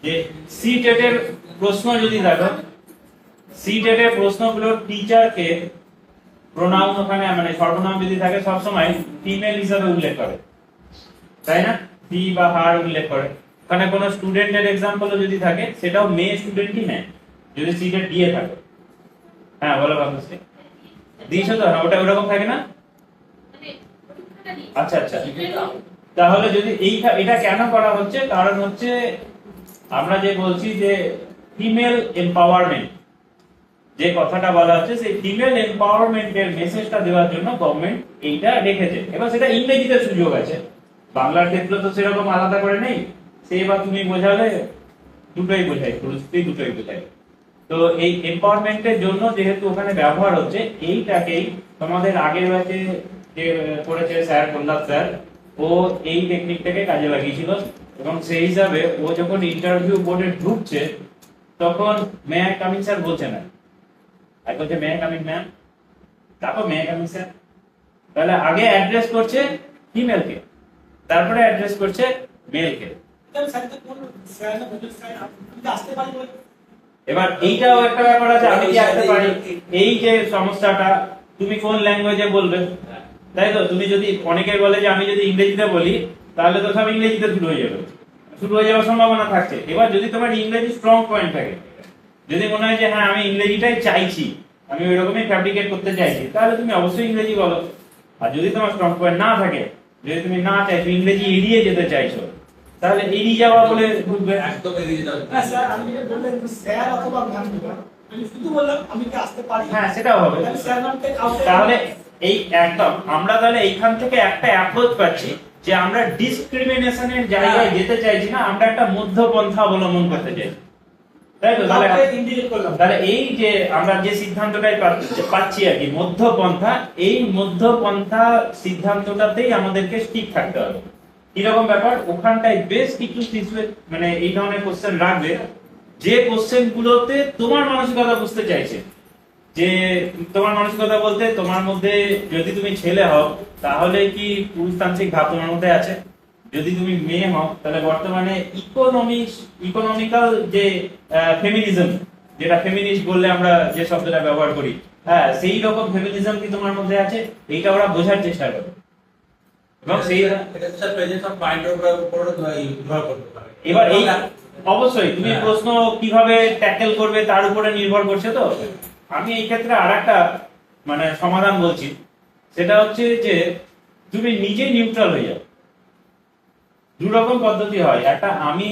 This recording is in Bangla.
যে সি টেটের প্রশ্ন যদি দেখো, সি টেটের প্রশ্নগুলো টিচারকে প্রোনাউন ওখানে মানে সর্বনাম যদি থাকে সবসময় ফিমেল হিসাবে উল্লেখ করে, তাই না? হি বা হার উল্লেখ করে। ওখানে কোনো স্টুডেন্টের এক্সাম্পল যদি থাকে সেটাও মেয়ে স্টুডেন্টই নেয় যদি সি টেট দিয়ে থাকে। হ্যাঁ বলো বাংলাদেশে দিয়েছো তো? হ্যাঁ ওটা ওরকম থাকে না? আচ্ছা আচ্ছা, তাহলে যদি এটা কেন করা হচ্ছে, কারণ হচ্ছে আমরা যে বলছি যে ফিমেল এম্পাওয়ারমেন্ট, যে কথাটা বলা হচ্ছে সেই ফিমেল এম্পাওয়ারমেন্টের মেসেজটা দেওয়ার জন্য গভর্নমেন্ট এইটা রেখেছে। এবার সেটা ইংরেজিতে সুযোগ আছে, বাংলার ক্ষেত্রে তো সেরকম আলাদা করে নেই। সে এবার তুমি বোঝালে দুটোই বোঝাই, পুরুষই দুটোই বোঝাই। তো এই এম্পাওয়ারমেন্টের জন্য যেহেতু ওখানে ব্যবহার হচ্ছে, এইটাকেই তোমাদের আগের ব্যাচে যে করেছে স্যার প্রহ্লাদ স্যার, ও এই টেকনিকটাকে কাজে লাগিয়েছিল এবং সেই হিসাবে ও যখন ইন্টারভিউ বোর্ডে ঢুকছে তখন মে আই কামিং স্যার বলছে না, আর বলছে মে আই কামিং ম্যাম, তারপর মে আই কামিং স্যার। তাহলে আগে অ্যাড্রেস করছে ফিমেলকে, তারপরে অ্যাড্রেস করছে মেলকে। এবার এইটাও একটা ব্যাপার আছে, আমি কি আসতে পারি, এই যে সমস্যাটা তুমি কোন ল্যাঙ্গুয়েজে বলবে, তাই তো? তুমি যদি অনেকে বলে যে আমি যদি ইংরেজিতে বলি তাহলে তো সব ইংরেজিতে শুরু হয়ে যাওয়ার সম্ভাবনা থাকছে। এবার যদি তোমার ইংরেজি স্ট্রং পয়েন্ট থাকে, যদি মনে হয় যে হ্যাঁ আমি ইংরেজিটাই চাইছি, আমি ওই রকমই ফ্যাব্রিকেট করতে চাইছি, তাহলে তুমি অবশ্যই ইংরেজি বলো। আর যদি তোমার স্ট্রং পয়েন্ট না থাকে, যদি তুমি না চাইছো, ইংরেজি এড়িয়ে যেতে চাইছো, তাহলে এড়িয়ে যাওয়া বলে বুঝবে। একদম এড়িয়ে যাবে না স্যার, আমি যেটা বললেন স্যার অথবা ম্যাম দিবা, আমি শুধু বললাম আমি কি আসতে পারি, হ্যাঁ সেটাও হবে। তাহলে স্যার ম্যামকে কাউকে তাহলে এই একদম আমরা তাহলে এইখান থেকে একটা অ্যাপ্রোচ পাচ্ছি যে আমরা ডিসক্রিমিনেশনের জায়গায় যেতে চাইছি না, আমরা একটা মধ্যপন্থা অবলম্বন করতে চাইছি, তাই তো? তাহলে কাউকে ইন্ডিকেট করলাম। তাহলে এই যে আমরা যে সিদ্ধান্তটাই পাচ্ছি আর কি, মধ্যপন্থা, এই মধ্যপন্থা সিদ্ধান্তটাতেই আমাদেরকে ঠিক থাকতে হবে। কিরকম ব্যাপার, ওখানটায় বেশ কিছু মানে এই ধরনের কোশ্চেন রাখবে যে কোশ্চেন গুলোতে তোমার মানসিকতা বুঝতে চাইছে। যে তোমার মানসিকতা বলতে তোমার মধ্যে যদি তুমি ছেলে হও তাহলে কি পুরুষতান্ত্রিক ভাব তোমার মধ্যে আছে, যদি তুমি মেয়ে হও তাহলে বর্তমানে ইকোনমিক্যাল যে ফেমিনিজম, যেটা ফেমিনিস্ট বললে আমরা যে শব্দটা ব্যবহার করি, হ্যাঁ সেই রকম ফেমিনিজম কি তোমার মধ্যে আছে, এইটা ওরা বোঝার চেষ্টা করে। এবং সেই এটা স্যার প্রেজেন্স অফ মাইন্ডের উপর নির্ভর করতে পারে। এবার এই অবশ্যই তুমি প্রশ্ন কিভাবে ট্যাকেল করবে তার উপরে নির্ভর করছে। তো আমি এই ক্ষেত্রে আরেকটা মানে সমাধান বলছি, সেটা হচ্ছে যে তুমি নিজে নিউট্রাল হয়ে যাও। দু রকম পদ্ধতি হয়, একটা আমি